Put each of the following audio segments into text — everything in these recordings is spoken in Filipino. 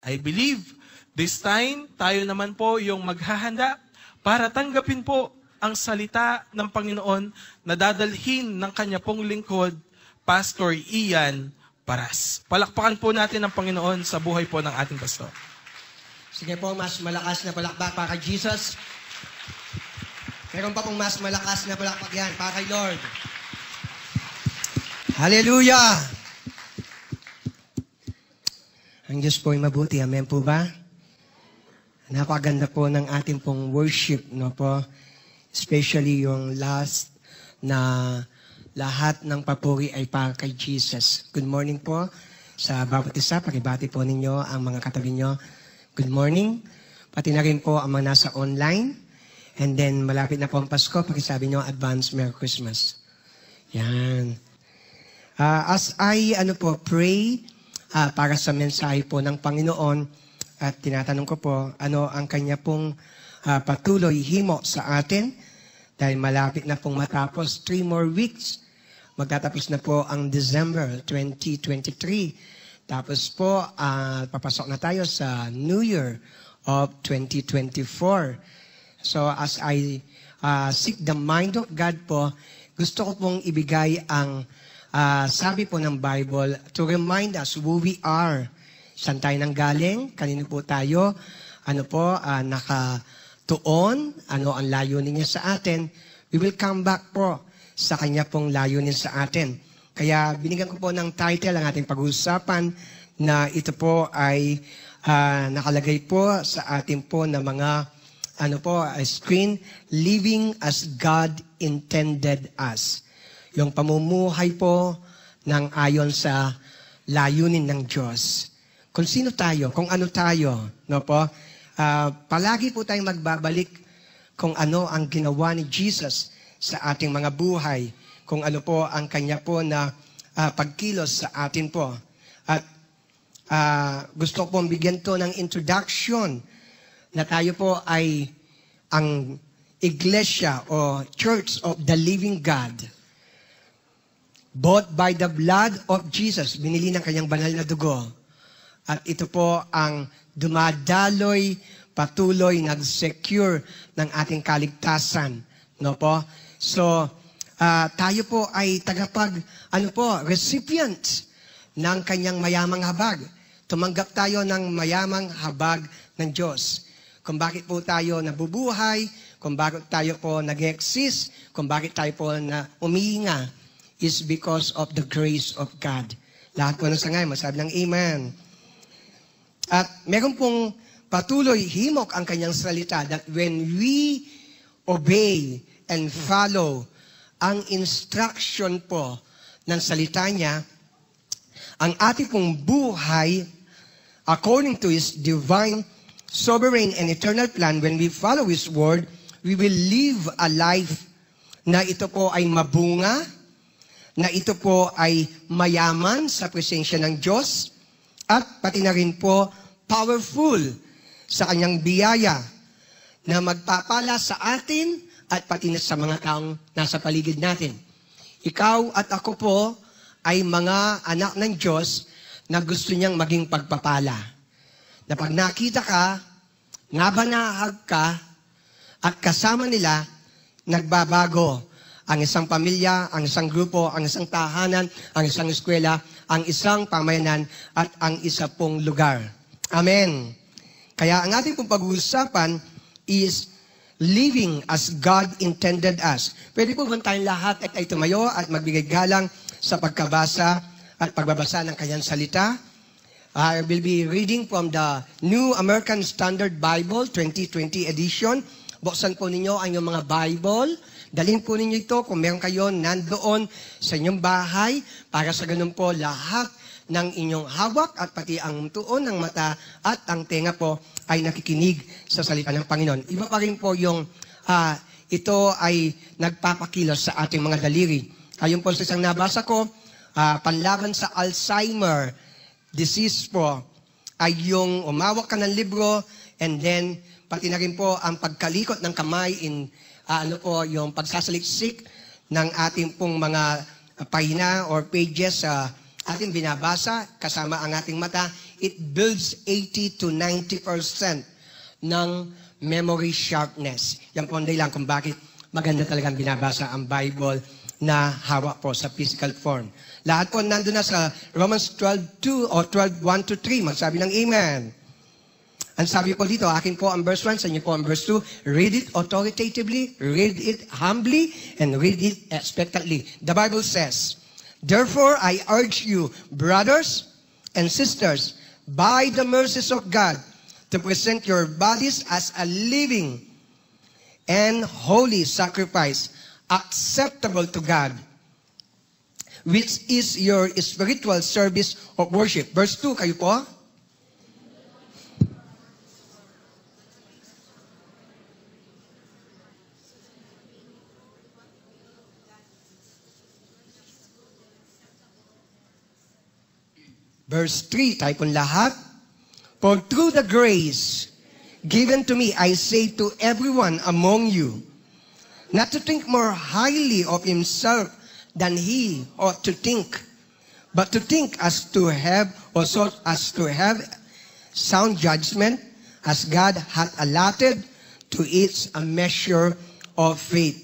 I believe this time, tayo naman po yung maghahanda para tanggapin po ang salita ng Panginoon na dadalhin ng kanya pong lingkod, Pastor Ian Paras. Palakpakan po natin ang Panginoon sa buhay po ng ating pastor. Sige po, mas malakas na palakpak para kay Jesus. Meron pa pong mas malakas na palakpak yan para kay Lord. Hallelujah! Ang Diyos po ay mabuti. Amen po ba? Napakaganda po ng ating pong worship, no po? Especially yung last na lahat ng papuri ay para kay Jesus. Good morning po sa bawat isa. Pakibati po ninyo ang mga katabi nyo. Good morning. Pati na rin po ang mga nasa online. And then malapit na po ang Pasko. Pakisabi nyo, advance Merry Christmas. Yan. As I pray para sa mensahe po ng Panginoon, at tinatanong ko po, ano ang kanya pong patuloy himo sa atin? Dahil malapit na pong matapos, 3 more weeks. Magtatapos na po ang December 2023. Tapos po, papasok na tayo sa New Year of 2024. So as I seek the mind of God po, gusto ko pong ibigay ang sabi po ng Bible to remind us who we are. Saan tayo nanggaling? Kanino po tayo? Ano po, nakatuon? Ano ang layunin niya sa atin? We will come back po sa kanya pong layunin sa atin. Kaya binigyan ko po ng title ang ating pag-uusapan na ito po ay nakalagay po sa ating po na mga screen, Living as God Intended Us. Yung pamumuhay po ng ayon sa layunin ng Diyos. Kung sino tayo, kung ano tayo, no po? Palagi po tayong magbabalik kung ano ang ginawa ni Jesus sa ating mga buhay, kung ano po ang kanya po na pagkilos sa atin po. At gusto ko pong bigyan to ng introduction na tayo po ay ang Iglesia o Church of the Living God. Bought by the blood of Jesus, binili ng kanyang banal na dugo. At ito po ang dumadaloy, patuloy, nag-secure ng ating kaligtasan. No po? So, tayo po ay recipient ng kanyang mayamang habag. Tumanggap tayo ng mayamang habag ng Diyos. Kung bakit po tayo nabubuhay, kung bakit tayo po nag-exist, kung bakit tayo po na umihinga, is because of the grace of God. Lahat po ng sangay, masabi ng Amen. At meron pong patuloy himok ang kanyang salita that when we obey and follow ang instruction po ng salita niya, ang ating pong buhay, according to His divine, sovereign, and eternal plan, when we follow His word, we will live a life na ito po ay mabunga, na ito po ay mayaman sa presensya ng Diyos, at pati na rin po powerful sa kanyang biyaya na magpapala sa atin at pati na sa mga taong nasa paligid natin. Ikaw at ako po ay mga anak ng Diyos na gusto niyang maging pagpapala. Na pag nakita ka, nabanahag ka, at kasama nila, nagbabago ang isang pamilya, ang isang grupo, ang isang tahanan, ang isang eskwela, ang isang pamayanan, at ang isa pong lugar. Amen. Kaya ang ating pong pag-uusapan is living as God intended us. Pwede po ba tayong lahat ay tumayo at magbigay galang sa pagkabasa at pagbabasa ng kanyang salita? I will be reading from the New American Standard Bible 2020 edition. Buksan po ninyo ang inyong mga Bible. Dalhin po ninyo ito kung meron kayo nandoon sa inyong bahay para sa ganun po lahat ng inyong hawak at pati ang tuon ng mata at ang tenga po ay nakikinig sa salita ng Panginoon. Iba pa rin po yung ito ay nagpapakilos sa ating mga daliri. Ayun po sa isang nabasa ko, panlaban sa Alzheimer disease po ay yung umawak ka ng libro and then pati na rin po ang pagkalikot ng kamay in yung pagsasaliksik ng ating pong mga pahina or pages sa ating binabasa kasama ang ating mata. it builds 80 to 90% ng memory sharpness. Yan po ang dahilan kung bakit maganda talagang binabasa ang Bible na hawak po sa physical form. Lahat po nandun na sa Romans 12:2 o 12:1 to 3. Magsabi ng Amen. Ang sabi po dito, akin po ang verse 1, sa inyo po ang verse 2. Read it authoritatively, read it humbly, and read it expectantly. The Bible says, therefore, I urge you, brothers and sisters, by the mercies of God, to present your bodies as a living and holy sacrifice, acceptable to God, which is your spiritual service of worship. Verse 2, kayo po? Verse 3, tayo pong lahat. For through the grace given to me, I say to everyone among you, not to think more highly of himself than he ought to think, but to think as to have sound judgment, as God hath allotted to each a measure of faith.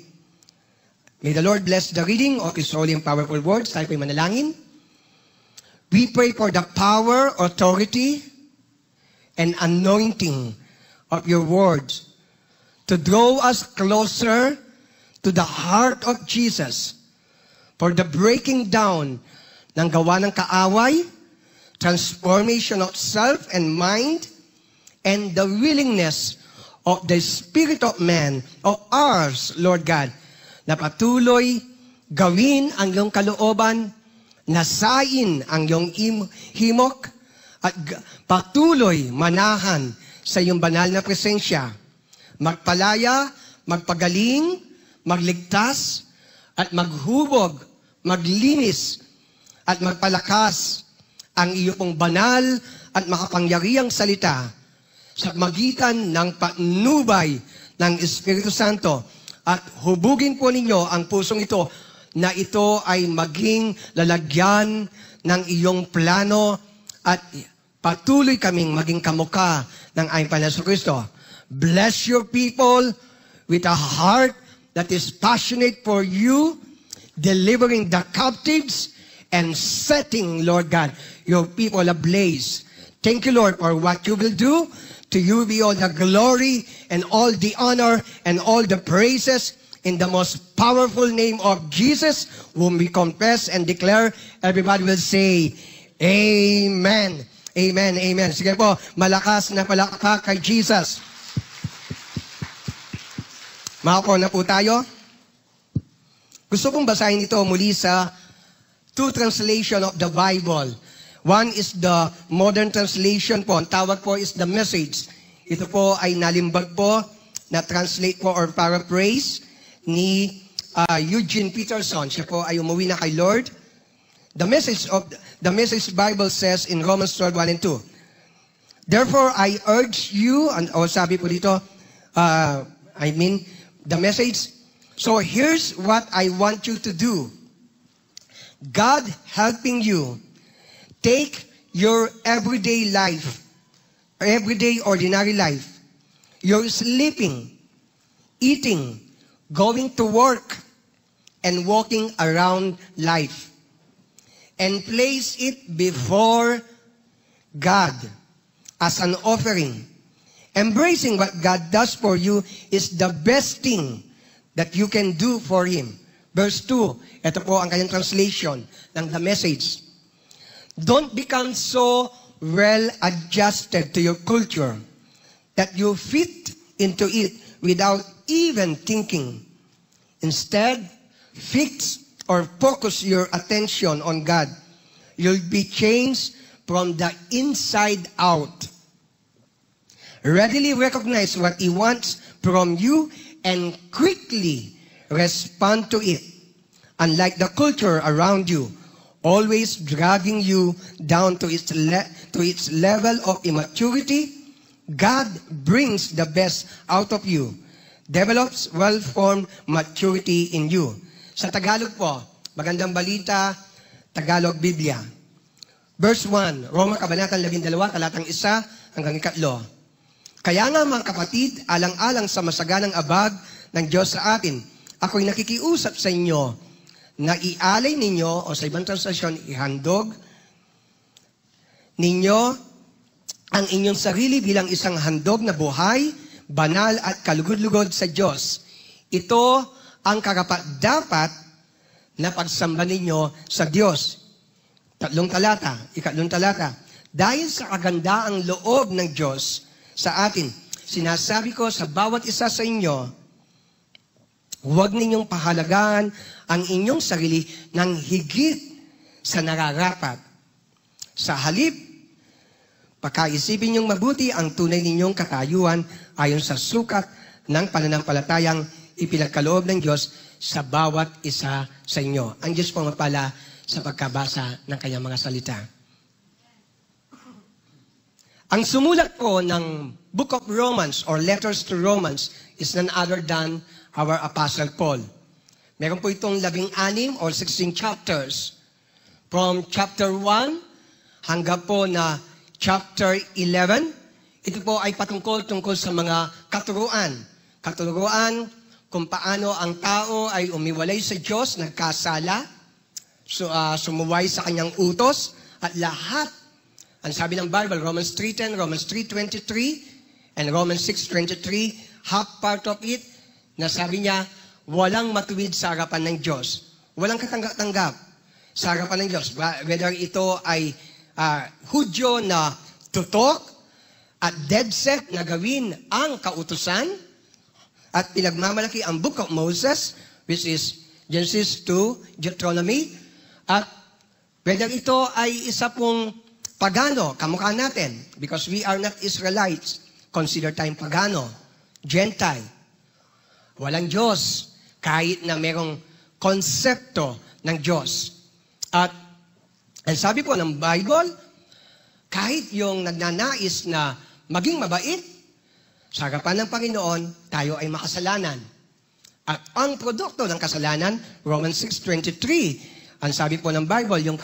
May the Lord bless the reading of His holy and powerful words. Tayo po'y manalangin. We pray for the power, authority, and anointing of your words to draw us closer to the heart of Jesus, for the breaking down ng gawa ng kaaway, transformation of self and mind, and the willingness of the spirit of man, of ours, Lord God, na patuloy gawin ang iyong kalooban, nasain ang iyong himok, at patuloy manahan sa iyong banal na presensya. Magpalaya, magpagaling, magligtas, at maghubog, maglinis, at magpalakas ang iyo pong banal at makapangyarihang salita sa magitan ng patnubay ng Espiritu Santo. At hubugin po ninyo ang pusong ito na ito ay maging lalagyan ng iyong plano at patuloy kaming maging kamukha ng aming Panginoon Kristo. Bless your people with a heart that is passionate for you, delivering the captives and setting, Lord God, your people ablaze. Thank you, Lord, for what you will do. To you be all the glory and all the honor and all the praises. In the most powerful name of Jesus, whom we confess and declare, everybody will say, Amen. Amen, amen. Sige po, malakas na palakpak kay Jesus. Makapo na po tayo. Gusto kong basahin ito muli sa two translation of the Bible. One is the modern translation po. Ang tawag po is the Message. Ito po ay nalimbag po, na translate po or paraphrase ni Eugene Peterson. Siya po ay umuwi na kay Lord. The Message Bible says in Romans 12:1 and 2, therefore I urge you, sabi po dito, the Message, so here's what I want you to do. God helping you, take your everyday life, everyday ordinary life, your sleeping, eating, going to work, and walking around life, and place it before God as an offering. Embracing what God does for you is the best thing that you can do for Him. Verse 2, ito po ang kanyang translation ng The Message. Don't become so well adjusted to your culture that you fit into it without even thinking. Instead, fix or focus your attention on God. You'll be changed from the inside out. Readily recognize what He wants from you and quickly respond to it. Unlike the culture around you, always dragging you down to its level of immaturity, God brings the best out of you, develops well-formed maturity in you. Sa Tagalog po, Magandang Balita, Tagalog Biblia. Verse 1, Roma Kabanata 12, talatang 1 hanggang 3. Kaya nga mga kapatid, alang-alang sa masaganang abag ng Diyos sa atin, ako'y nakikiusap sa inyo na ialay ninyo, o sa ibang translation, ihandog ninyo ang inyong sarili bilang isang handog na buhay, banal at kalugod-lugod sa Diyos. Ito ang karapat-dapat na pagsamba ninyo sa Diyos. 3 talata, 4 talata. Dahil sa kagandaang loob ng Diyos sa atin, sinasabi ko sa bawat isa sa inyo, huwag ninyong pahalagaan ang inyong sarili ng higit sa nararapat. Sa halip, pagkaisipin niyong mabuti ang tunay ninyong katayuan ayon sa sukat ng pananampalatayang ipinagkaloob ng Diyos sa bawat isa sa inyo. Ang Diyos po mapala sa pagkabasa ng kanyang mga salita. Ang sumulat po ng Book of Romans or Letters to Romans is none other than our Apostle Paul. Meron po itong 16 or 16 chapters. From chapter 1 hanggang po na chapter 11, ito po ay tungkol sa mga katuruan. Katuruan kung paano ang tao ay umiwalay sa Diyos, nagkasala, sumuway sa kanyang utos, at lahat, ang sabi ng Bible, Romans 3:10, Romans 3:23, and Romans 6:23, half part of it, na sabi niya, walang matuwid sa harapan ng Diyos. Walang katanggap-tanggap sa harapan ng Diyos. Whether ito ay Hudyo na tutok at dead set na gawin ang kautusan at pinagmamalaki ang Book of Moses, which is Genesis to Deuteronomy, at whether ito ay isa pong pagano, kamukha natin, because we are not Israelites, consider tayong pagano, Gentile, walang Diyos, kahit na merong konsepto ng Diyos. At ang sabi po ng Bible, kahit yung nagnanais na maging mabait, sa harapan ng Panginoon, tayo ay makasalanan. At ang produkto ng kasalanan, Romans 6:23, ang sabi po ng Bible, yung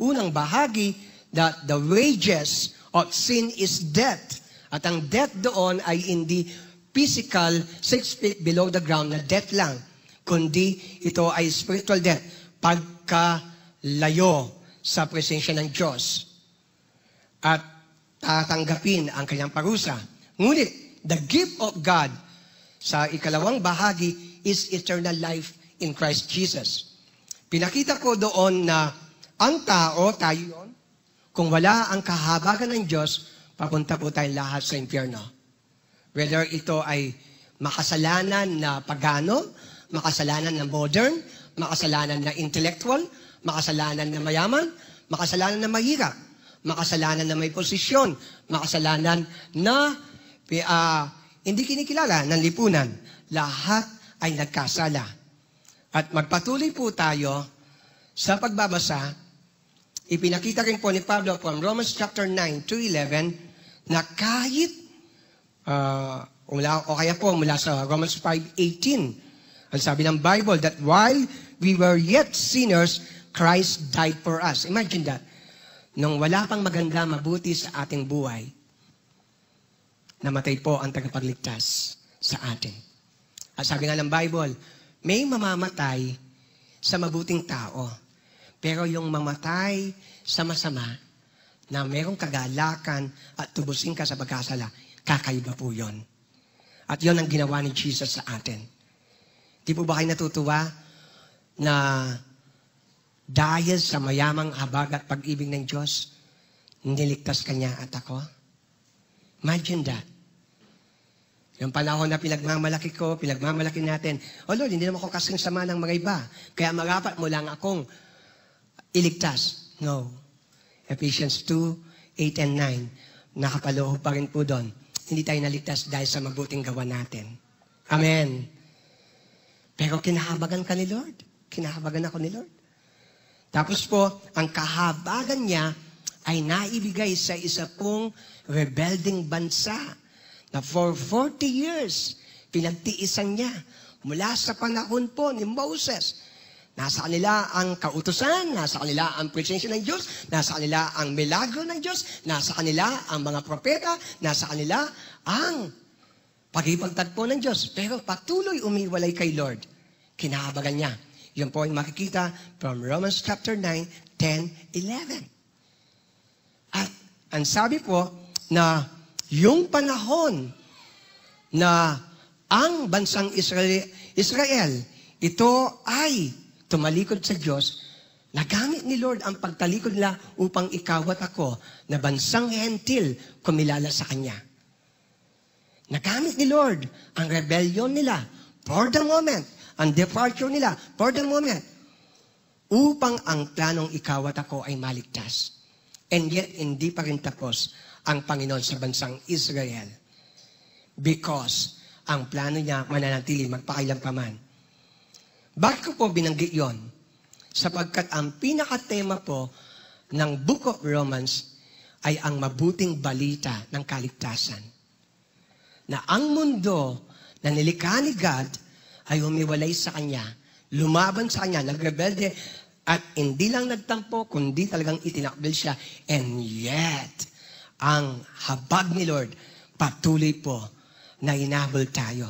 unang bahagi, that the wages of sin is death. At ang death doon ay hindi physical, 6 feet below the ground na death lang, kundi ito ay spiritual death, pagkalayo sa presensya ng Diyos at tatanggapin ang kanyang parusa. Ngunit, the gift of God sa ikalawang bahagi is eternal life in Christ Jesus. Pinakita ko doon na ang tao, tayo yun, kung wala ang kahabagan ng Diyos, papunta po tayong lahat sa impyerno. Whether ito ay makasalanan na pagano, makasalanan na modern, makasalanan na intellectual, makasalanan na mayaman, makasalanan na mahirap, makasalanan na may posisyon, makasalanan na hindi kinikilala ng lipunan. Lahat ay nagkasala. At magpatuloy po tayo sa pagbabasa. Ipinakita rin po ni Pablo from Romans chapter 9 to 11 na kahit, o kaya po mula sa Romans 5:18, ang sabi ng Bible that while we were yet sinners, Christ died for us. Imagine that. Nung wala pang maganda, mabuti sa ating buhay, namatay po ang tagapagligtas sa atin. At sabi nga ng Bible, may mamamatay sa mabuting tao. Pero yung mamatay sa masama, na merong kagalakan at tubusin ka sa pagkasala, kakaiba po yun. At yun ang ginawa ni Jesus sa atin. Di po ba kayo natutuwa na dahil sa mayamang habag at pag-ibig ng Diyos, niligtas kanya at ako? Imagine that. Yung panahon na pinagmamalaki ko, pinagmamalaki natin, oh Lord, hindi naman ako kasing sama ng mga iba. Kaya marapat mo lang akong iligtas. No. Ephesians 2:8 and 9. Nakapaloob pa rin po doon. Hindi tayo naligtas dahil sa mabuting gawa natin. Amen. Pero kinahabagan ka ni Lord. Kinahabagan ako ni Lord. Tapos po, ang kahabagan niya ay naibigay sa isa pong rebelding bansa na for 40 years, pinagtiisan niya mula sa panahon po ni Moses Nasa kanila ang kautusan, nasa kanila ang presensya ng Diyos, nasa kanila ang milagro ng Diyos, nasa kanila ang mga propeta, nasa kanila ang pagipagtagpo ng Diyos. Pero patuloy umiwalay kay Lord. Kinahabagan niya. Yun po ay makikita from Romans chapter 9, 10, 11. At ang sabi po na yung panahon na ang bansang Israel, ito ay tumalikod sa Diyos, nagamit ni Lord ang pagtalikod nila upang ikaw at ako na bansang hentil kumilala sa Kanya. Nagamit ni Lord ang rebellion nila for the moment, ang departure nila for the moment, upang ang planong ikaw at ako ay maligtas. And yet, hindi pa rin tapos ang Panginoon sa bansang Israel. Because ang plano niya mananatili magpakailan pa man. Bakit ko po binanggit yon? Sapagkat ang pinakatema po ng Book of Romans ay ang mabuting balita ng kaligtasan. Na ang mundo na nilikha ni God ay humiwalay sa Kanya, lumaban sa Kanya, nagrebelde, at hindi lang nagtampo, kundi talagang itinakbil siya. And yet, ang habag ni Lord, patuloy po na inahabol tayo.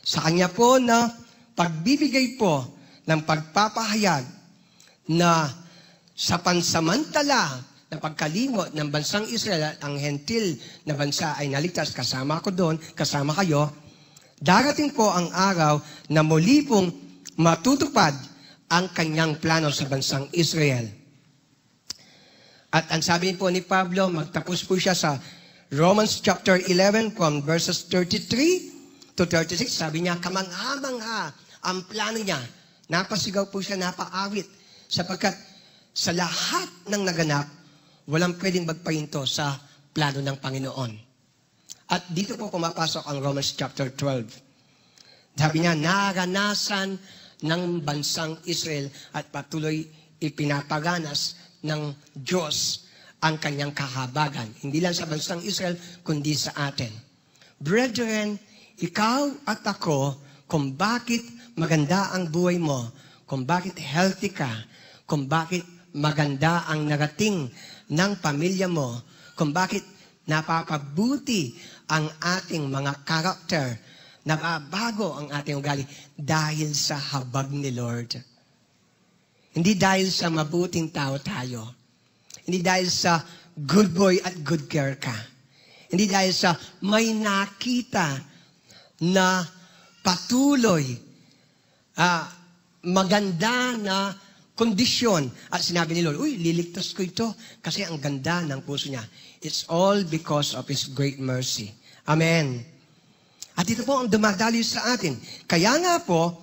Sa Kanya po na pagbibigay po ng pagpapahayag na sa pansamantala na pagkalimot ng bansang Israel at ang hentil na bansa ay naligtas, kasama ko doon, kasama kayo, darating po ang araw na muli pong matutupad ang kanyang plano sa bansang Israel. At ang sabi po ni Pablo, magtapos po siya sa Romans chapter 11 from verses 33 to 36, sabi niya, kamangha-mangha ang plano niya. Napasigaw po siya, napaawit. Sapagkat sa lahat ng naganap, walang pwedeng magpahinto sa plano ng Panginoon. At dito po pumapasok ang Romans chapter 12. Sabi niya, naranasan ng bansang Israel at patuloy ipinapaganas ng Diyos ang kanyang kahabagan. Hindi lang sa bansang Israel, kundi sa atin. Brethren, ikaw at ako, kung bakit maganda ang buhay mo, kung bakit healthy ka, kung bakit maganda ang narating ng pamilya mo, kung bakit napapabuti ang ating mga karakter, nababago ang ating ugali, dahil sa habag ni Lord. Hindi dahil sa mabuting tao tayo. Hindi dahil sa good boy at good girl ka. Hindi dahil sa may nakita na patuloy, maganda na kondisyon. At sinabi ni Lord, uy, liligtas ko ito kasi ang ganda ng puso niya. It's all because of His great mercy. Amen. At ito po ang dumadaloy sa atin. Kaya nga po,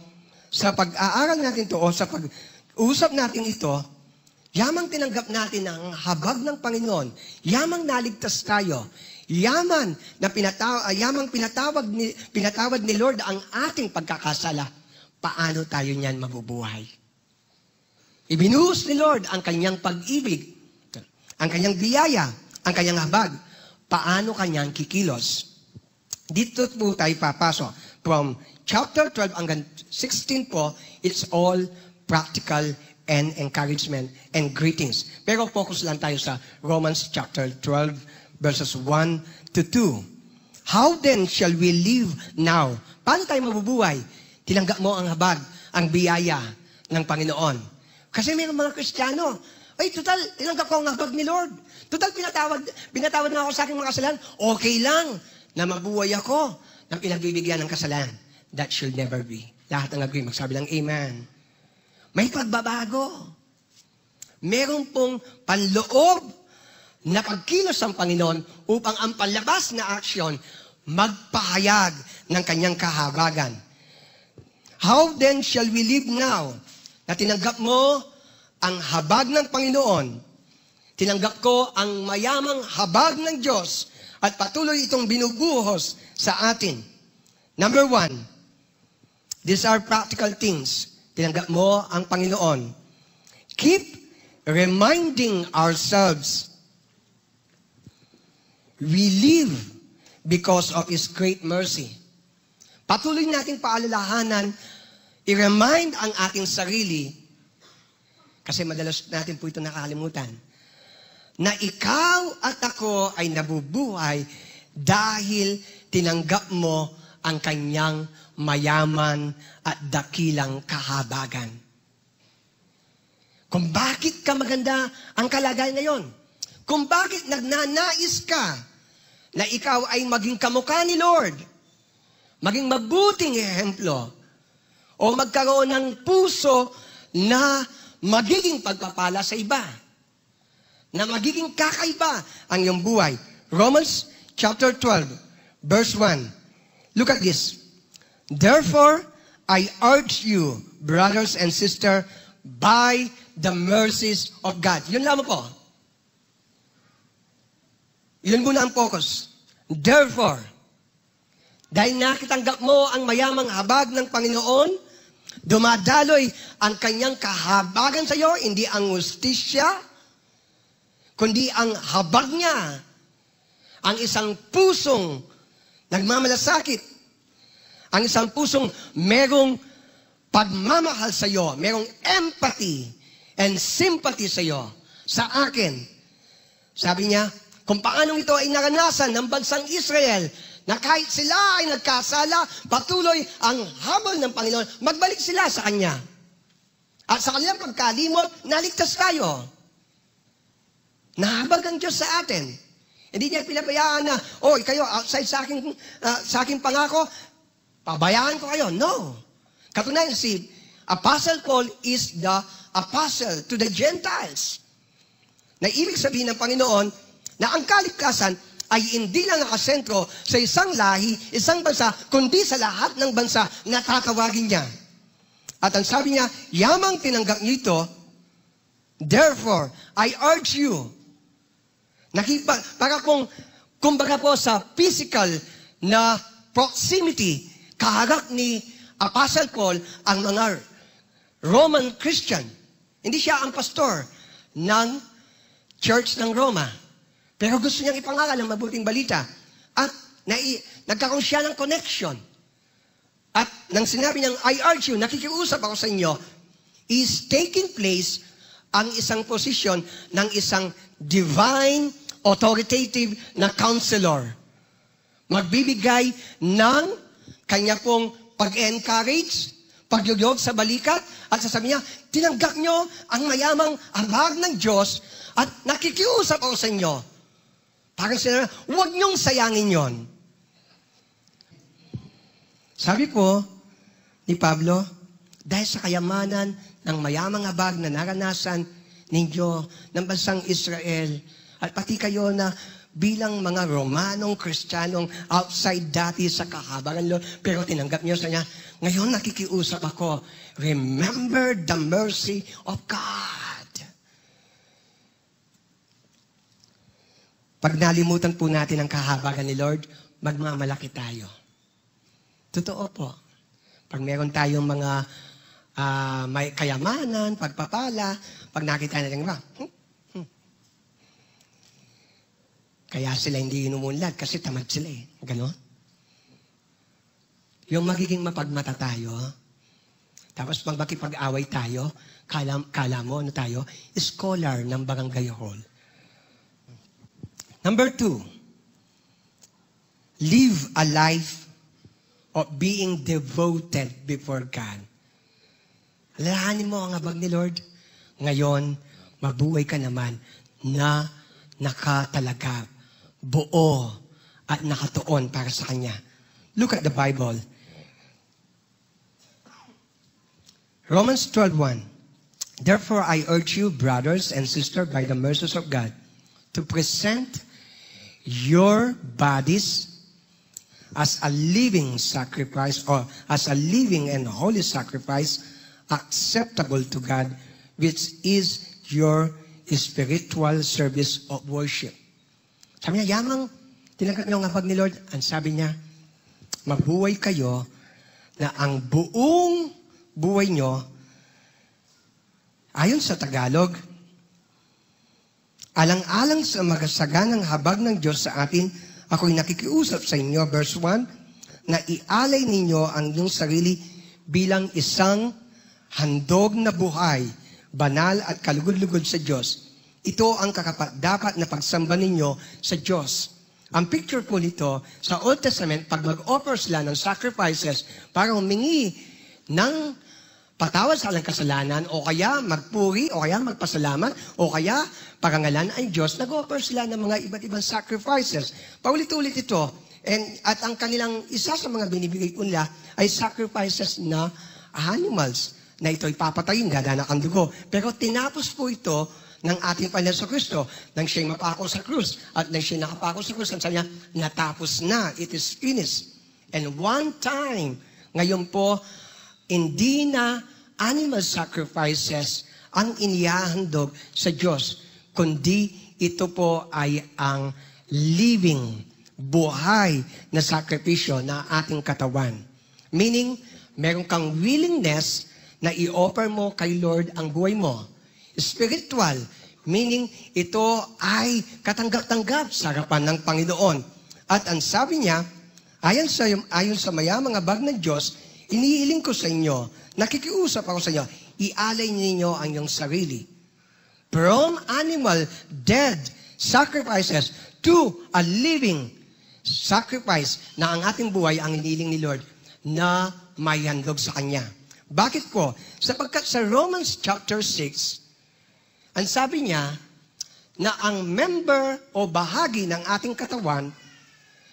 sa pag-aaral natin ito o sa pag-usap natin ito, yamang tinanggap natin ang habag ng Panginoon, yamang naligtas tayo, yamang pinatawad ni Lord ang ating pagkakasala, paano tayo niyan mabubuhay? Ibinuhos ni Lord ang kanyang pag-ibig, ang kanyang biyaya, ang kanyang habag, paano kanyang kikilos? Dito po tayo papasok. From chapter 12 hanggang 16 po, it's all practical and encouragement and greetings. Pero focus lang tayo sa Romans chapter 12 verses 1 to 2. How then shall we live now? Paano tayo mabubuhay? Tinanggap mo ang habag, ang biyaya ng Panginoon. Kasi may mga Kristiyano, ay total, tinanggap ko ang habag ni Lord. Total, pinatawad na ako sa aking mga kasalanan. Okay lang na mabuhay ako na pinagbibigyan ng kasalanan. That should never be. Lahat ng agree, magsabi lang amen. May pagbabago. Meron pong panloob na pagkilos ang Panginoon upang ang palabas na aksyon magpahayag ng kanyang kahabagan. How then shall we live now? Na tinanggap mo ang habag ng Panginoon. Tinanggap ko ang mayamang habag ng Diyos at patuloy itong binubuhos sa atin. Number 1, these are practical things. Tinanggap mo ang Panginoon. Keep reminding ourselves we live because of His great mercy. Patuloy nating paalalahanan, i-remind ang ating sarili, kasi madalas natin po ito nakakalimutan, na ikaw at ako ay nabubuhay dahil tinanggap mo ang kanyang mayaman at dakilang kahabagan. Kung bakit ka maganda ang kalagayan ngayon, kung bakit nagnanais ka na ikaw ay maging kamukha ni Lord, maging mabuting ehemplo, o magkaroon ng puso na magiging pagpapala sa iba, na magiging kakaiba ang iyong buhay. Romans chapter 12, verse 1. Look at this. Therefore, I urge you, brothers and sisters, by the mercies of God. Yun lamang po. Yun muna ang focus. Therefore, dahil nakitanggap mo ang mayamang habag ng Panginoon, dumadaloy ang kanyang kahabagan sa iyo, hindi ang hustisya, kundi ang habag niya, ang isang pusong nagmamalasakit, ang isang pusong merong pagmamahal sa iyo, merong empathy and sympathy sa iyo, sa akin. Sabi niya, kung paano ito ay naranasan ng bansang Israel, na kahit sila ay nagkasala, patuloy ang habol ng Panginoon, magbalik sila sa Kanya. At sa kanilang pagkalimot, naligtas tayo. Nahabag ang Diyos sa atin. Hindi niya pinabayaan na, kayo outside sa aking pangako, pabayaan ko kayo. No. Katunayan, si Apostle Paul is the apostle to the Gentiles. Na ibig sabihin ng Panginoon, na ang kaligtasan ay hindi lang nakasentro sa isang lahi, isang bansa, kundi sa lahat ng bansa na tatawagin niya. At ang sabi niya, yamang tinanggap niyo ito, therefore, I urge you, para kumbaga po sa physical na proximity, kaharap ni Apostle Paul ang mga Roman Christian. Hindi siya ang pastor ng Church ng Roma. Pero gusto niyang ipangaral ang mabuting balita. At nagkakaroon siya ng connection. At nang sinabi niyang, I urge you, nakikiusap ako sa inyo, is taking place ang isang posisyon ng isang divine, authoritative na counselor. Magbibigay ng kanya pong pag-encourage, pagyuyog sa balikat, at sasabi niya, tinanggap niyo ang mayamang habag ng Diyos at nakikiusap ako sa inyo. Parang sinabi, huwag niyong sayangin yon. Sabi po ni Pablo, dahil sa kayamanan ng mayamang habag na naranasan ninyo ng bansang Israel, at pati kayo na bilang mga Romanong, Kristiyanong outside dati sa kahabagan, pero tinanggap niyo sa niya, ngayon nakikiusap ako, remember the mercy of God. Pag nalimutan po natin ang kahabagan ni Lord, magmamalaki tayo. Totoo po. Pag meron tayong mga may kayamanan, pagpapala, pag nakita natin ba, kaya sila hindi inumunlad kasi tamad sila eh. Ganon. Yung magiging mapagmata tayo, tapos pag makipag-away tayo, kala mo, tayo, scholar ng barangay hall. Number 2, live a life of being devoted before God. Alalahanin mo ang habag ni Lord. Ngayon, mabuhay ka naman na nakatalaga, buo, at nakatuon para sa Kanya. Look at the Bible. Romans 12:1. Therefore, I urge you, brothers and sisters, by the mercies of God, to present your bodies as a living sacrifice, or as a living and holy sacrifice, acceptable to God, which is your spiritual service of worship. Sabi niya, yamang tinanggap niyo ang habag ni Lord, ang sabi niya, mabuhay kayo na ang buong buhay niyo, ayon sa Tagalog, alang-alang sa magasaganang habag ng Diyos sa atin, ako'y nakikiusap sa inyo, verse 1, na ialay ninyo ang inyong sarili bilang isang handog na buhay, banal at kalugod-lugod sa Diyos. Ito ang dapat na pagsamba ninyo sa Diyos. Ang picture po nito, sa Old Testament, pag mag-offer sila ng sacrifices para humingi ng patawad sa kanilang kasalanan, o kaya magpuri, o kaya magpasalamat, o kaya parangalan ay Diyos, nag-offer sila ng mga iba't ibang sacrifices. Paulit-ulit ito. At ang kanilang isa sa mga binibigay po nila ay sacrifices na animals, na ito ipapatayin, dadanak ang dugo. Pero tinapos po ito ng ating Panginoon Kristo, nang siya'y mapako sa krus, at nang siya'y nakapako sa krus, ang sabi niya, natapos na, it is finished. And one time, ngayon po, hindi na animal sacrifices ang inihahandog sa Diyos, kundi ito po ay ang living, buhay na sakripisyo na ating katawan. Meaning, meron kang willingness na i-offer mo kay Lord ang buhay mo. Spiritual, meaning ito ay katanggap-tanggap sa harapan ng Panginoon. At ang sabi niya, ayon sa mayamang habag ng Diyos, inihiling ko sa inyo, nakikiusap ako sa inyo, ialay ninyo ang iyong sarili. From animal, dead sacrifices to a living sacrifice na ang ating buhay ang inihiling ni Lord na may handog sa Kanya. Bakit po? Sapagkat sa Romans chapter 6, ang sabi niya na ang member o bahagi ng ating katawan,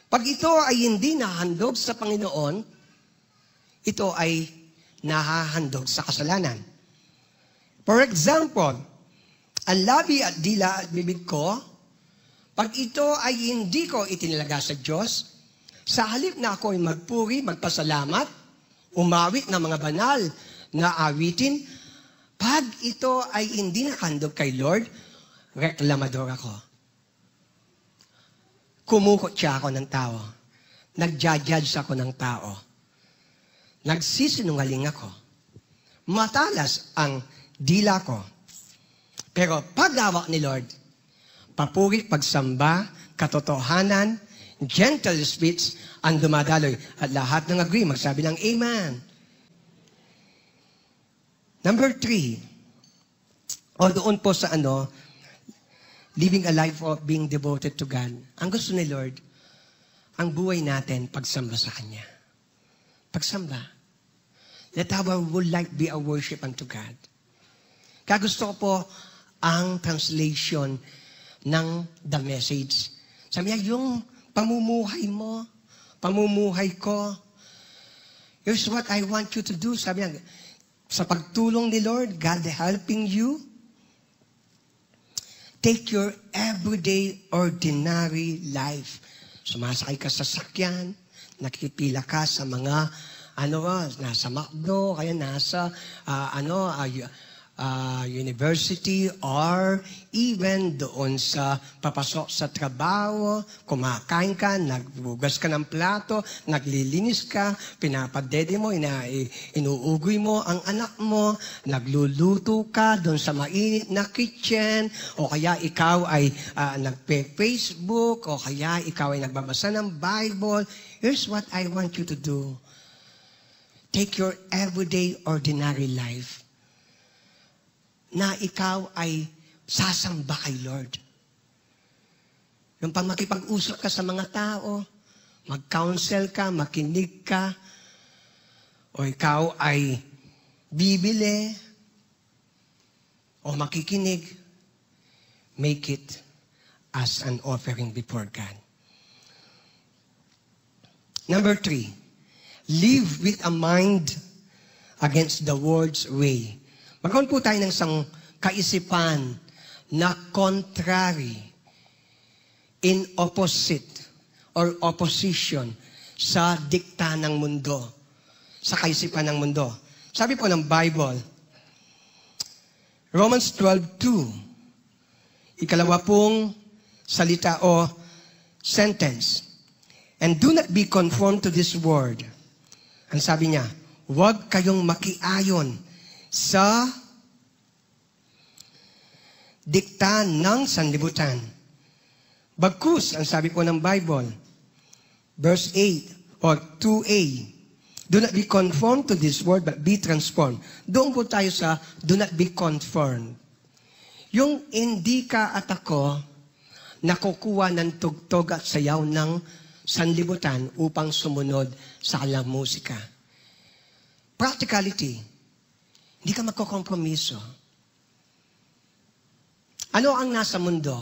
pag ito ay hindi nahandog sa Panginoon, ito ay nahahandog sa kasalanan. For example, ang labi at dila at bibig ko, pag ito ay hindi ko itinilaga sa Diyos, sa halip na ako ay magpuri, magpasalamat, umawit ng mga banal na awitin, pag ito ay hindi nakahandog kay Lord, reklamador ako. Kumukot siya ako ng tao. Nagja-judge ako ng tao. Nagsisinungaling ako. Matalas ang dila ko. Pero paghawak ni Lord, papuri, pagsamba, katotohanan, gentle speech, ang dumadaloy. At lahat ng agree, magsabi ng Amen. Number 3, o doon po sa living a life of being devoted to God. Ang gusto ni Lord, ang buhay natin, pagsamba sa Kanya. Pagsamba. Let our whole life be a worship unto God. Kaya gusto ko po ang translation ng The Message. Sabi niya, yung pamumuhay mo, pamumuhay ko, here's what I want you to do. Sabi niya, sa pagtulong ni Lord, God helping you, take your everyday, ordinary life. Sumasakay ka sa sakyan, nakikipila ka sa mga, nasa McDo, kaya nasa, university, or even doon sa papasok sa trabaho, kumakain ka, nagbugas ka ng plato, naglilinis ka, pinapadede mo, inuugoy mo ang anak mo, nagluluto ka doon sa mainit na kitchen, o kaya ikaw ay nagpe-Facebook, o kaya ikaw ay nagbabasa ng Bible. Here's what I want you to do. Take your everyday, ordinary life na ikaw ay sasamba kay Lord. Yung pag makipag-usap ka sa mga tao, mag-counsel ka, makinig ka, o ikaw ay bibili, o makikinig, make it as an offering before God. Number 3, live with a mind against the world's way. Magkaroon po tayo ng isang kaisipan na contrary, in opposite, or opposition sa dikta ng mundo, sa kaisipan ng mundo. Sabi po ng Bible, Romans 12:2, ikalawa pong salita o sentence, and do not be conformed to this world. Ang sabi niya, huwag kayong makiayon sa dikta ng sanlibutan. Bagkus, ang sabi po ng Bible, verse 8 or 2a, Do not be conformed to this world, but be transformed. Doon po tayo sa do not be conformed. Yung hindi ka at ako nakukuha ng tugtog at sayaw ng sanlibutan upang sumunod sa alang musika. Practicality. Hindi ka magkokompromiso. Ano ang nasa mundo?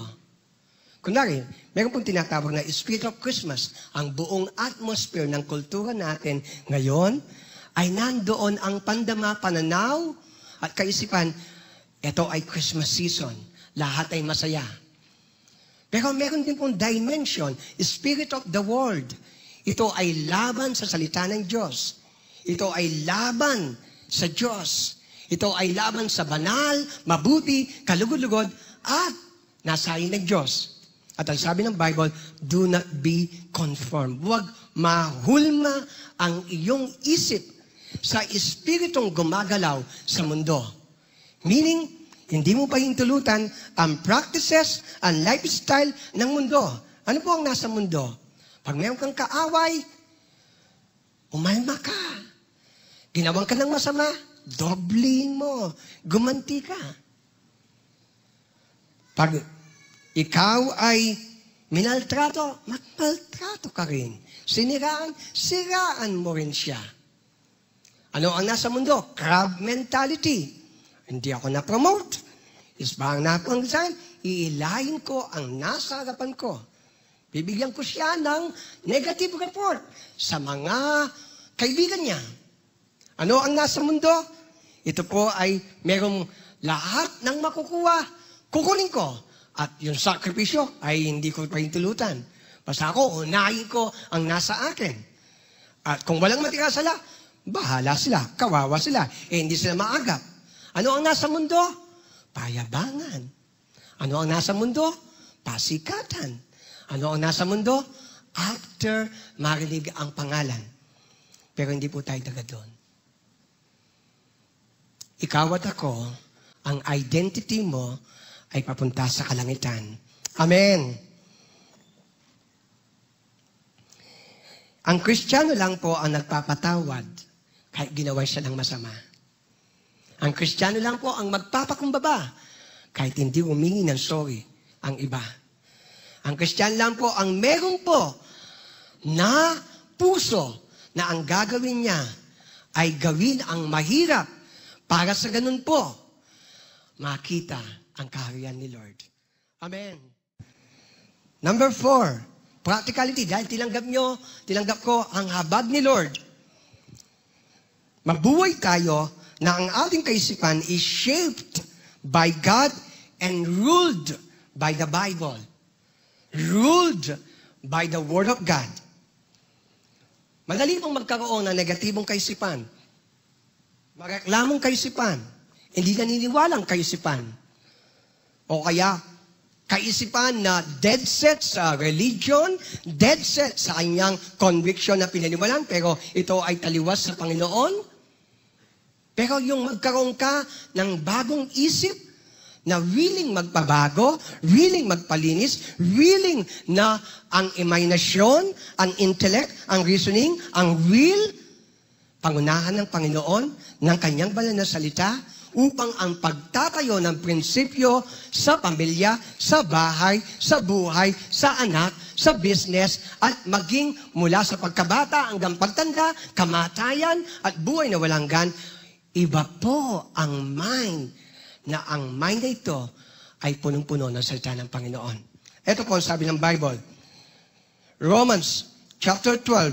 Kunwari, meron pong tinatawag na Spirit of Christmas. Ang buong atmosphere ng kultura natin ngayon ay nandoon ang pandama, pananaw at kaisipan. Ito ay Christmas season. Lahat ay masaya. Pero meron din pong dimension, Spirit of the world. Ito ay laban sa salita ng Diyos. Ito ay laban sa Diyos. Ito ay laban sa banal, mabuti, kalugod-lugod, at nasahin ng Diyos. At ang sabi ng Bible, do not be conformed. Huwag mahulma ang iyong isip sa espiritong gumagalaw sa mundo. Meaning, hindi mo pa hintulutan ang practices, ang lifestyle ng mundo. Ano po ang nasa mundo? Pag meron kang kaaway, umalma ka. Ginawang ka ng masama, doblin mo. Gumanti ka. Pag ikaw ay minaltrato, magmaltrato ka rin. Siraan mo rin siya. Ano ang nasa mundo? Crab mentality. Hindi ako na-promote. Isbang na po ang design, iilahin ko ang nasa harapan ko. Bibigyan ko siya ng negative report sa mga kaibigan niya. Ano ang nasa mundo? Ito po ay merong lahat ng makukuha, kukunin ko. At yung sakripisyo ay hindi ko pa hintulutan. Basta ako, unahin ko ang nasa akin. At kung walang matira sila, bahala sila, kawawa sila. Hindi sila maagap. Ano ang nasa mundo? Payabangan. Ano ang nasa mundo? Pasikatan. Ano ang nasa mundo? After marinig ang pangalan. Pero hindi po tayo taga doon. Ikaw at ako, ang identity mo ay papunta sa kalangitan. Amen. Ang Kristiyano lang po ang nagpapatawad kahit ginawa siya ng masama. Ang Kristiyano lang po ang magpapakumbaba kahit hindi humingi ng sorry ang iba. Ang Kristiyano lang po ang meron po na puso na ang gagawin niya ay gawin ang mahirap para sa ganun po makita ang kaharian ni Lord. Amen. Number 4, practicality. Dahil tinanggap ko ang habag ni Lord. Mabuhay tayo na ang ating kaisipan is shaped by God and ruled by the Bible. Ruled by the Word of God. Madali pong magkaroon ng negatibong kaisipan. Mareklamong kaisipan. Hindi naniniwalang kaisipan. O kaya, kaisipan na dead set sa religion, dead set sa kanyang conviction na pinaniwalaan, pero ito ay taliwas sa Panginoon. Pero yung magkaroon ka ng bagong isip na willing magpabago, willing magpalinis, willing na ang imahinasyon, ang intellect, ang reasoning, ang will, pangunahan ng Panginoon, ng kanyang banal na salita, upang ang pagtatayo ng prinsipyo sa pamilya, sa bahay, sa buhay, sa anak, sa business, at maging mula sa pagkabata hanggang pagtanda, kamatayan, at buhay na walang gan, iba po ang mind na ang mind na ito ay punong-puno ng salita ng Panginoon. Ito po ang sabi ng Bible. Romans chapter 12,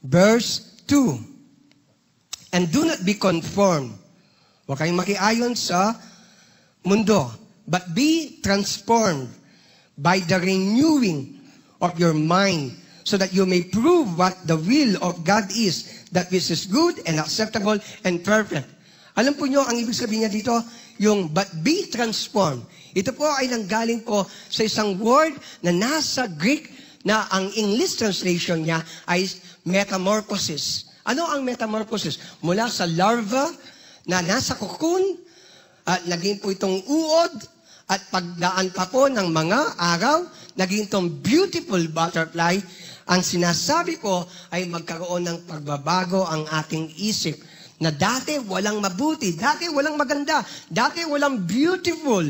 verse 2. And do not be conformed. Huwag kayong makiayon sa mundo, but be transformed by the renewing of your mind, so that you may prove what the will of God is, that which is good and acceptable and perfect. Alam po nyo, ang ibig sabihin niya dito, yung but be transformed. Ito po ay nanggaling po sa isang word na nasa Greek na ang English translation niya ay metamorphosis. Ano ang metamorphosis? Mula sa larva na nasa cocoon, at naging po itong uod, at pagdaan pa po ng mga araw, naging itong beautiful butterfly, Ang sinasabi ko ay magkaroon ng pagbabago ang ating isip na dati walang mabuti, dati walang maganda, dati walang beautiful.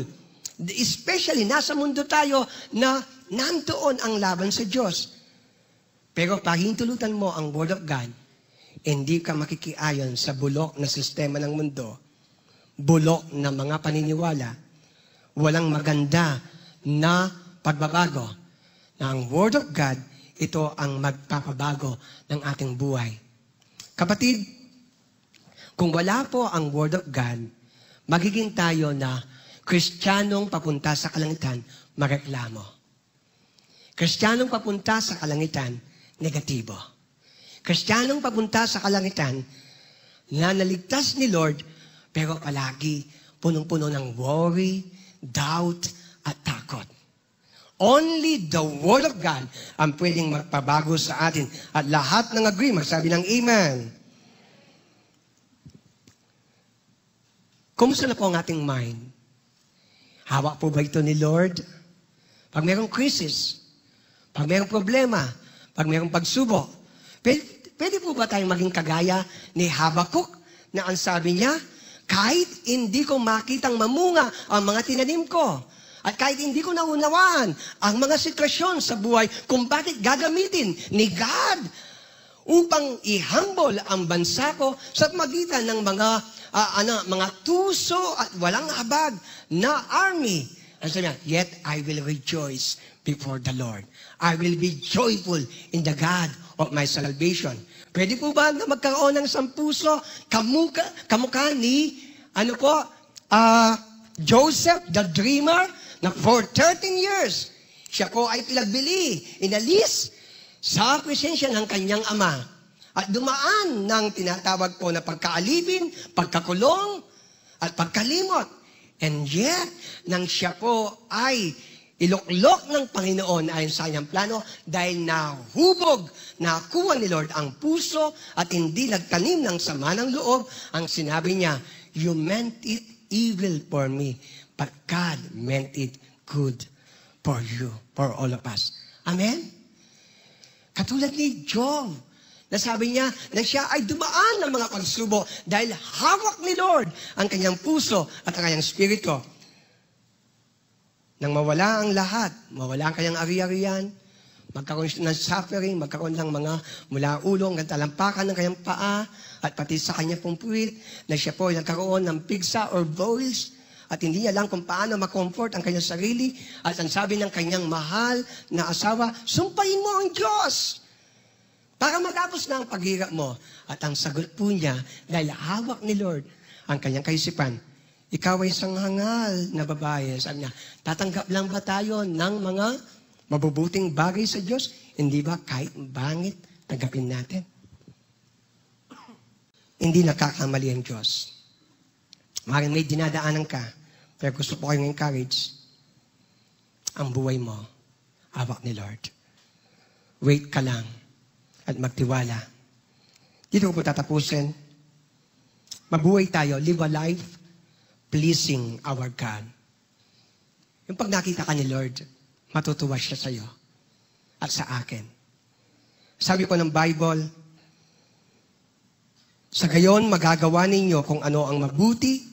Especially, nasa mundo tayo na nandoon ang laban sa Diyos. Pero pag hintulutan mo ang Word of God, hindi ka makikiayon sa bulok na sistema ng mundo, bulok na mga paniniwala, walang maganda na pagbabago. Na ang Word of God, ito ang magpapabago ng ating buhay. Kapatid, kung wala po ang Word of God, magiging tayo na Kristiyanong papunta sa kalangitan, mareklamo. Kristiyanong papunta sa kalangitan, negatibo. Kristiyanong papunta sa kalangitan, na naligtas ni Lord, pero palagi punong-puno ng worry, doubt, at takot. Only the Word of God ang pwedeng magpabago sa atin. At lahat ng agree, magsabi ng Amen. Kumusta na po ang ating mind? Hawak po ba ito ni Lord? Pag mayroong crisis, pag mayroong problema, pag mayroong pagsubok, pwede po ba tayong maging kagaya ni Habakuk na ang sabi niya, kahit hindi ko makitang mamunga ang mga tinanim ko, at kahit hindi ko naunawaan ang mga sitwasyon sa buhay kung bakit gagamitin ni God upang i-humble ang bansa ko sa magitan ng mga tuso at walang habag na army. And so, yet I will rejoice before the Lord. I will be joyful in the God of my salvation. Pwede po ba na magkaroon ng sampuso kamukha ni Joseph the dreamer na for 13 years siya po ay pinagbili, inalis sa presensya ng kanyang ama at dumaan ng tinatawag po na pagkaalipin, pagkakulong at pagkalimot. And yet, nang siya po ay iluklok ng Panginoon ayon sa kanyang plano dahil nahubog, nakuha ni Lord ang puso at hindi nagtanim ng sama ng loob, ang sinabi niya, you meant it evil for me, but God meant it good for you, for all of us. Amen? Katulad ni Job, nasabi niya na siya ay dumaan ng mga pagsubok dahil hawak ni Lord ang kanyang puso at ang kanyang spirito. Nang mawala ang lahat, mawala ang kanyang ari-arian, magkaroon siya ng suffering, magkaroon ng mga mula ulong, talampakan ng kanyang paa, at pati sa kanyang pong puwit, na siya po ay nagkaroon ng pigsa or boils, at hindi niya lang kung paano makomfort ang kanyang sarili, at ang sabi ng kanyang mahal na asawa, sumpahin mo ang Diyos para matapos na ang paghirap mo. At ang sagot po niya, dahil hawak ni Lord ang kanyang kaisipan, ikaw ay isang hangal na babae. Sabi niya, tatanggap lang ba tayo ng mga mabubuting bagay sa Diyos? Hindi ba kahit bangit, tanggapin natin? Hindi nakakamali ang Diyos. Maring may dinadaanan ka, pero gusto po kayong encourage, ang buhay mo, hawak ni Lord. Wait ka lang at magtiwala. Dito ko po tatapusin. Mabuhay tayo, live a life pleasing our God. Yung pag nakita ka ni Lord, matutuwa siya sa iyo at sa akin. Sabi po ng Bible, sa gayon magagawa ninyo kung ano ang mabuti,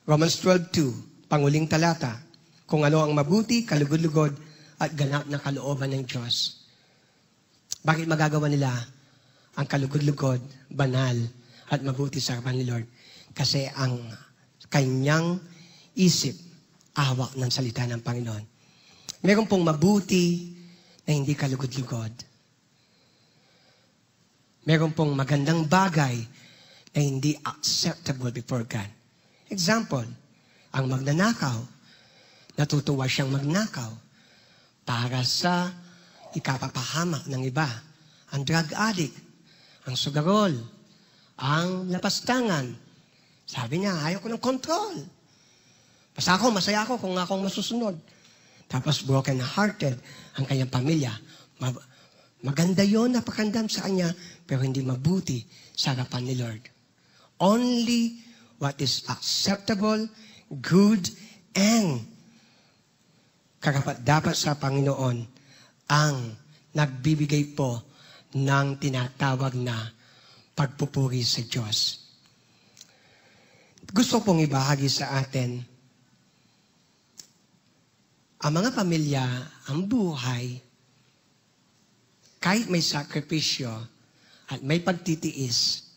Romans 12:2, panguling talata, kung ano ang mabuti, kalugod-lugod, at ganap na kalooban ng Diyos. Bakit magagawa nila ang kalugod-lugod, banal, at mabuti sa harapan ni Lord? Kasi ang kanyang isip, awak ng salita ng Panginoon. Meron pong mabuti na hindi kalugod-lugod. Meron pong magandang bagay na hindi acceptable before God. Example, ang magnanakaw, natutuwa siyang magnakaw para sa ikapapahamak ng iba. Ang drug addict, ang sugarol, ang lapastangan. Sabi niya, ayaw ko ng control. Basta ako, masaya ako kung akong masusunod. Tapos broken-hearted ang kanyang pamilya. Maganda yun, napakandam sa kanya, pero hindi mabuti sa harapan ni Lord. Only what is acceptable, good, and karapat-dapat sa Panginoon ang nagbibigay po ng tinatawag na pagpupuri sa Diyos. Gusto pong ibahagi sa atin, ang mga pamilya, ang buhay, kahit may sakripisyo at may pagtitiis,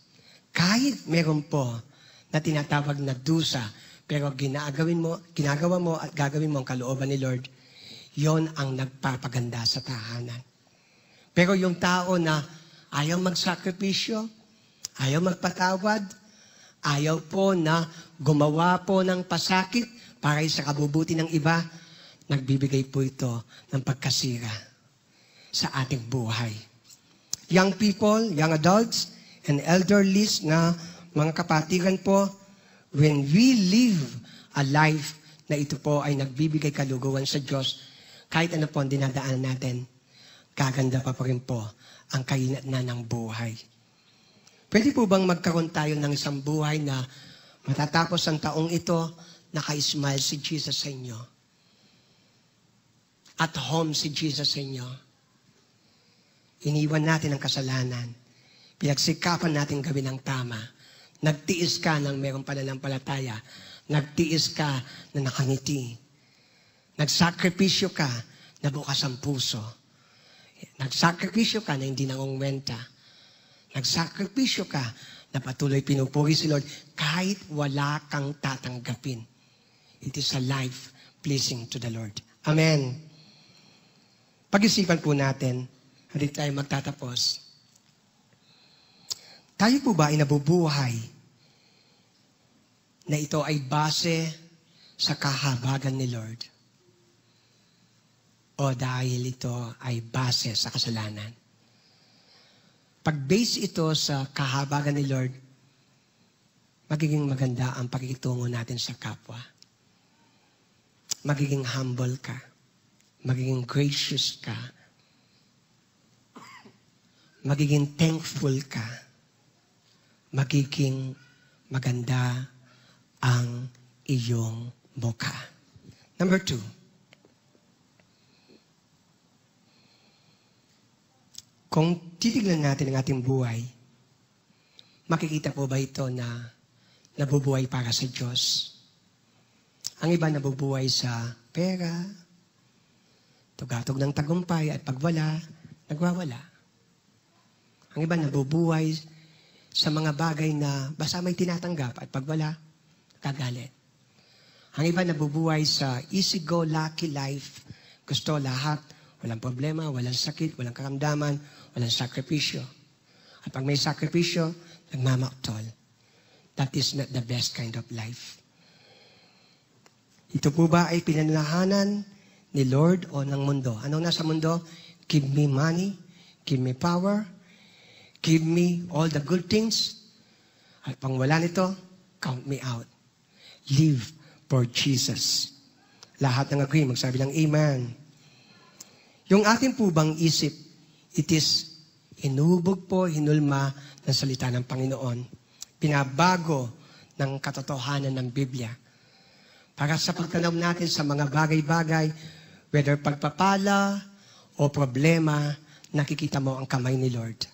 kahit meron po na tinatawag na dusa, pero ginagawa mo at gagawin mo ang kalooban ni Lord, yon ang nagpapaganda sa tahanan. Pero yung tao na ayaw magsakripisyo, ayaw magpatawad, ayaw po na gumawa po ng pasakit para sa kabubuti ng iba, nagbibigay po ito ng pagkasira sa ating buhay. Young people, young adults, and elderlies na mga kapatiran po, when we live a life na ito po ay nagbibigay kaluguan sa Diyos, kahit ano po ang dinadaanan natin, kaganda pa rin po ang kahinatnan ng buhay. Pwede po bang magkaroon tayo ng isang buhay na matatapos ang taong ito, naka-smile si Jesus sa inyo? At home si Jesus sa inyo? Iniwan natin ang kasalanan. Pinagsikapan natin gawin ang tama. Nagtiis ka ng mayroong pananampalataya. Nagtiis ka na nakangiti. Nagsakripisyo ka na bukas ang puso. Nagsakripisyo ka na hindi nangungwenta. Nagsakripisyo ka na patuloy pinupuri si Lord kahit wala kang tatanggapin. It is a life pleasing to the Lord. Amen. Pag-isipan po natin, hindi tayo magtatapos. Tayo po ba ay nabubuhay na ito ay base sa kahabagan ni Lord? O dahil ito ay base sa kasalanan? Pag-base ito sa kahabagan ni Lord, magiging maganda ang pakikitungo natin sa kapwa. Magiging humble ka. Magiging gracious ka. Magiging thankful ka. Magiging maganda ang iyong mukha. Number 2. Kung titignan natin ang ating buhay, makikita po ba ito na nabubuhay para sa Diyos? Ang iba nabubuhay sa pera, tugatog ng tagumpay at pagwala, nagwawala. Ang iba nabubuhay sa mga bagay na basta may tinatanggap at pagwala, kagalit. Ang iba nabubuhay sa easy-go-lucky life. Gusto lahat, walang problema, walang sakit, walang karamdaman, walang sakripisyo. At pag may sakripisyo, nagmamaktol. That is not the best kind of life. Ito po ba ay pinanlahanan ni Lord o ng mundo? Anong nasa mundo? Give me money, give me power, give me all the good things. At pang wala nito, count me out. Live for Jesus. Lahat ng agree, magsabi ng amen. Yung ating po bang isip, it is inubog po, hinulma ng salita ng Panginoon. Pinabago ng katotohanan ng Biblia. Para sa pagtanaw natin sa mga bagay-bagay, whether pagpapala o problema, nakikita mo ang kamay ni Lord.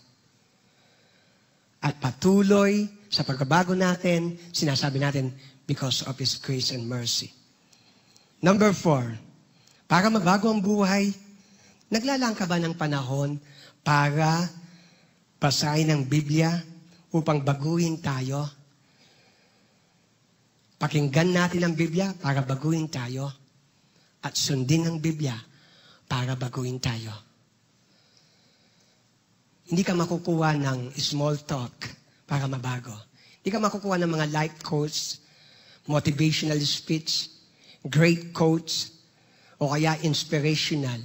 At patuloy sa pagbabago natin, sinasabi natin, because of His grace and mercy. Number 4, para mabago ang buhay, naglalaan ka ba ng panahon para basahin ang Biblia upang baguhin tayo? Pakinggan natin ang Biblia para baguhin tayo at sundin ang Biblia para baguhin tayo. Hindi ka makukuha ng small talk para mabago. Hindi ka makukuha ng mga life quotes, motivational speech, great quotes, o kaya inspirational.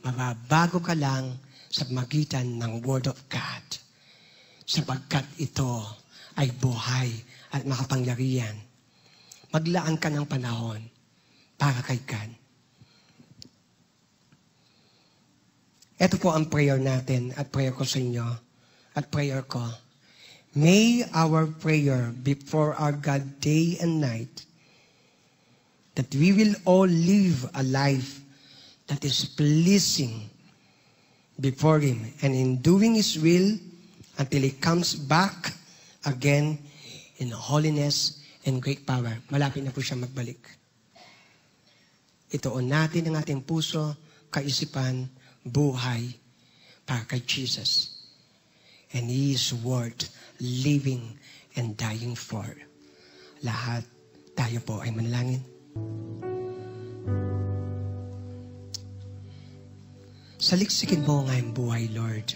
Mababago ka lang sa magitan ng Word of God sapagkat ito ay buhay at makapangyarihan. Maglaan ka ng panahon para kay God. Ito po ang prayer natin at prayer ko sa inyo at prayer ko. May our prayer before our God day and night that we will all live a life that is pleasing before Him, and in doing His will until He comes back again in holiness and great power. Malapit na po siya magbalik. Ituon natin ang ating puso, kaisipan, buhay para kay Jesus. And He is worth living and dying for. Lahat tayo po ay manalangin. Saliksikin mo nga ang buhay, Lord.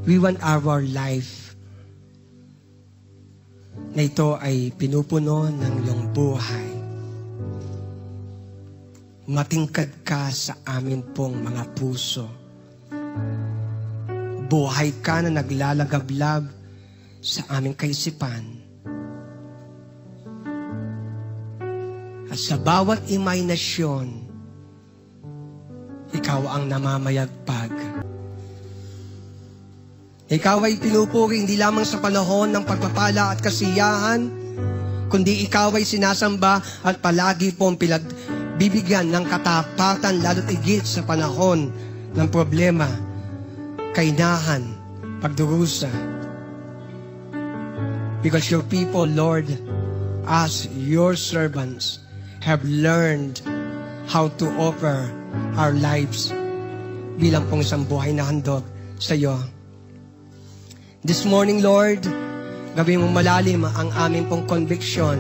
We want our life na ito ay pinupuno ng iyong buhay. Matingkad ka sa amin pong mga puso. Buhay ka na naglalagablab sa aming kaisipan. At sa bawat imahinasyon, Ikaw ang namamayagpag. Ikaw ay pinupuri hindi lamang sa panahon ng pagpapala at kasiyahan, kundi Ikaw ay sinasamba at palagi pong bibigyan ng katapatan lalo't higit sa panahon ng problema, kainahan, pagdurusa. Because your people, Lord, as your servants, have learned how to offer our lives bilang pong isang buhay na handog sa iyo. This morning, Lord, gawin mong malalim ang aming pong conviction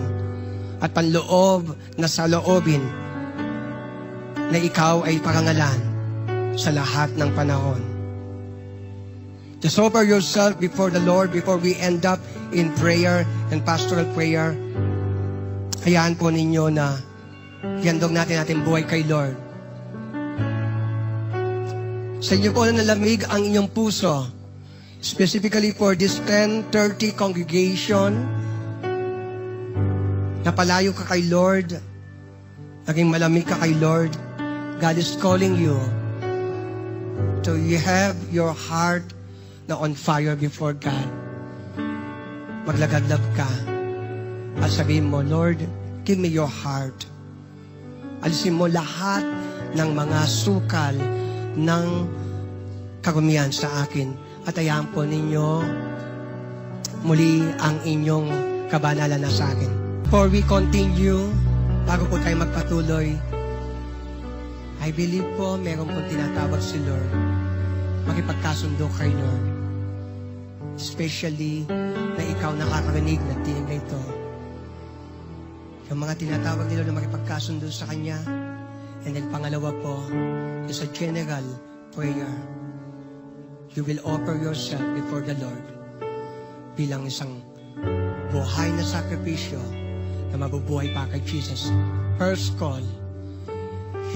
at panloob na saloobin na Ikaw ay parangalan sa lahat ng panahon. Just offer yourself before the Lord before we end up in prayer and pastoral prayer. Hayaan po ninyo na ihandog natin ating buhay kay Lord. Sa inyo po na nalamig ang inyong puso, specifically for this 10:30 congregation, napalayo ka kay Lord, naging malamig ka kay Lord, God is calling you to have your heart na on fire before God. Maglagadlab ka at sabihin mo, Lord, give me your heart. Alisin mo lahat ng mga sukal ng kagumihan sa akin at hayaan po ninyo muli ang inyong kabanalan na sa akin. Before we continue, bago po tayo magpatuloy, I believe po meron po tinatawag si Lord. Makipagkasundo kay Lord. Especially na ikaw nakakarinig na tinig na ito. Yung mga tinatawag nila na makipagkasundo sa Kanya. And then pangalawa po, is a general prayer. You will offer yourself before the Lord bilang isang buhay na sakripisyo na mabubuhay pa kay Jesus. First call,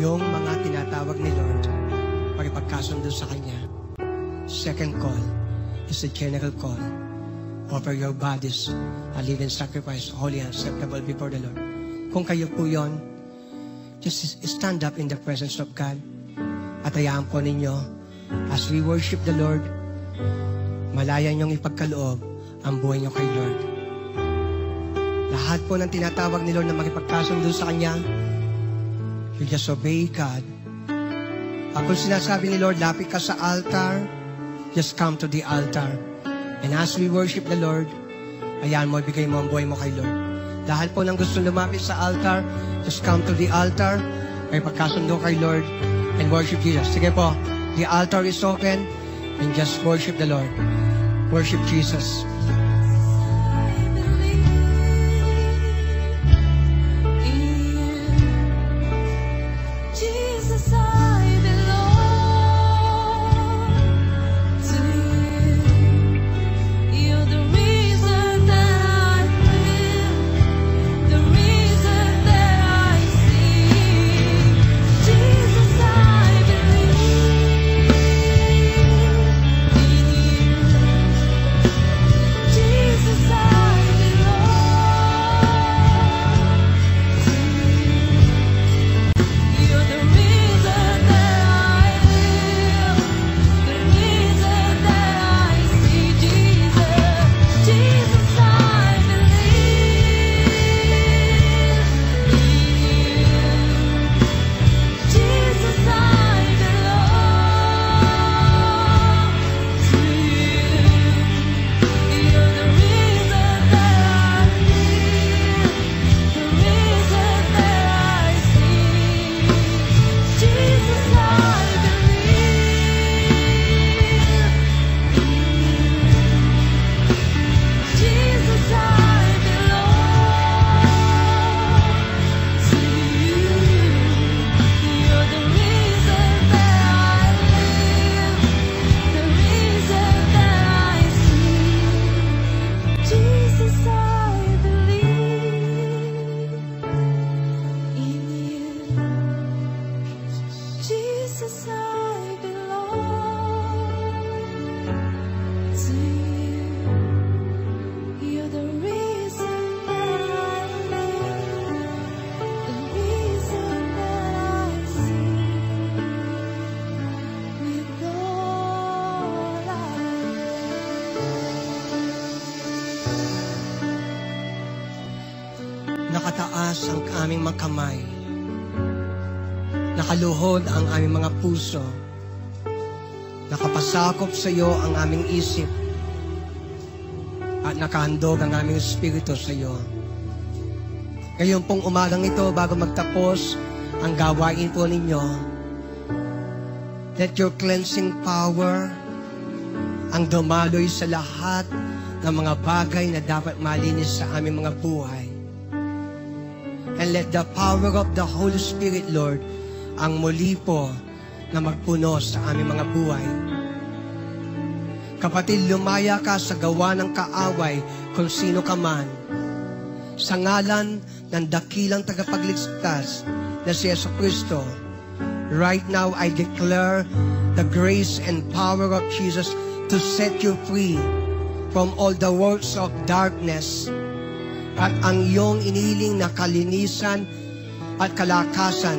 yung mga tinatawag ni Lord, makipagkasundo sa Kanya. Second call is the general call. Offer your bodies a living sacrifice, holy and acceptable before the Lord. Kung kayo po yun, just stand up in the presence of God at hayaan po ninyo as we worship the Lord, malaya niyong ipagkaloob ang buhay niyo kay Lord. Lahat po ng tinatawag ni Lord na makipagkasundo sa Kanya, you just obey God. Pag kung sinasabi ni Lord, lapit ka sa altar, just come to the altar. And as we worship the Lord, ayan mo, ibigay mo ang buhay mo kay Lord. Dahil po nang gusto lumapit sa altar, just come to the altar, ay pagkasundo kay Lord, and worship Jesus. Sige po, the altar is open, and just worship the Lord. Worship Jesus. nakataas ang aming mga kamay. Nakaluhod ang aming mga puso. Nakapasakop sa iyo ang aming isip. At nakahandog ang aming espiritu sa iyo. Ngayon pong umagang ito, bago magtapos ang gawain po ninyo, let your cleansing power ang dumaloy sa lahat ng mga bagay na dapat malinis sa aming mga buhay. And let the power of the Holy Spirit, Lord, ang muli po na magpuno sa aming mga buhay. Kapatid, lumaya ka sa gawa ng kaaway kung sino ka man. Sa ngalan ng dakilang tagapagligtas na si Jesucristo, right now I declare the grace and power of Jesus to set you free from all the works of darkness. At ang iyong iniling na kalinisan at kalakasan,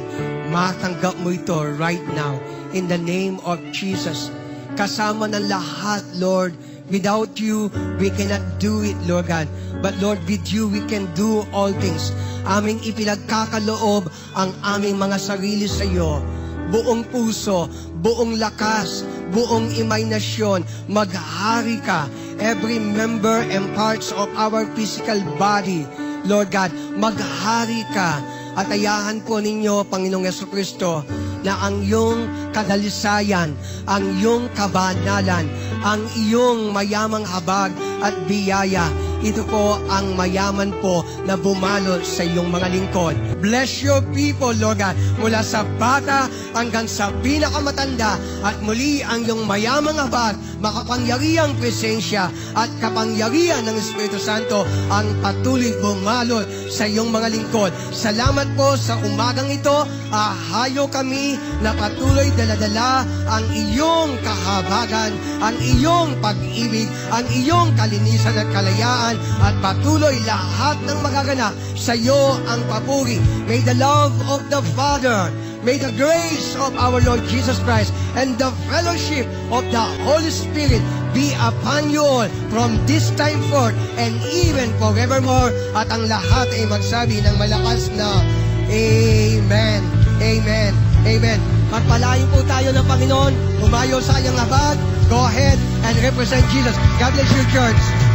matanggap mo ito right now in the name of Jesus. Kasama ng lahat, Lord. Without you, we cannot do it, Lord God. But Lord, with you, we can do all things. Aming ipinagkakaloob ang aming mga sarili sa iyo. Buong puso, buong lakas, buong imahinasyon, maghari ka. Every member and parts of our physical body, Lord God, maghari ka. At ayahan po ninyo, Panginoong Jesucristo, na ang iyong kadalisayan, ang iyong kabanalan, ang iyong mayamang habag at biyaya, ito po ang mayaman po na bumalot sa iyong mga lingkod. Bless your people, Lord God, mula sa bata hanggang sa pinakamatanda, at muli ang iyong mayamang habag, makapangyarihang presensya at kapangyarihan ng Espiritu Santo ang patuloy bumalot sa iyong mga lingkod. Salamat po sa umagang ito. Ahayo kami na patuloy daladala ang iyong kahabagan, ang iyong pag-ibig, ang iyong kalinisan at kalayaan, at patuloy lahat ng magaganap sa iyo ang papuri. May the love of the Father, may the grace of our Lord Jesus Christ, and the fellowship of the Holy Spirit be upon you all from this time forth and even forevermore. At ang lahat ay magsabi ng malakas na Amen. Amen. Amen. Magpalain po tayo ng Panginoon. Umayo sa iyong habag. Go ahead and represent Jesus. God bless you, church.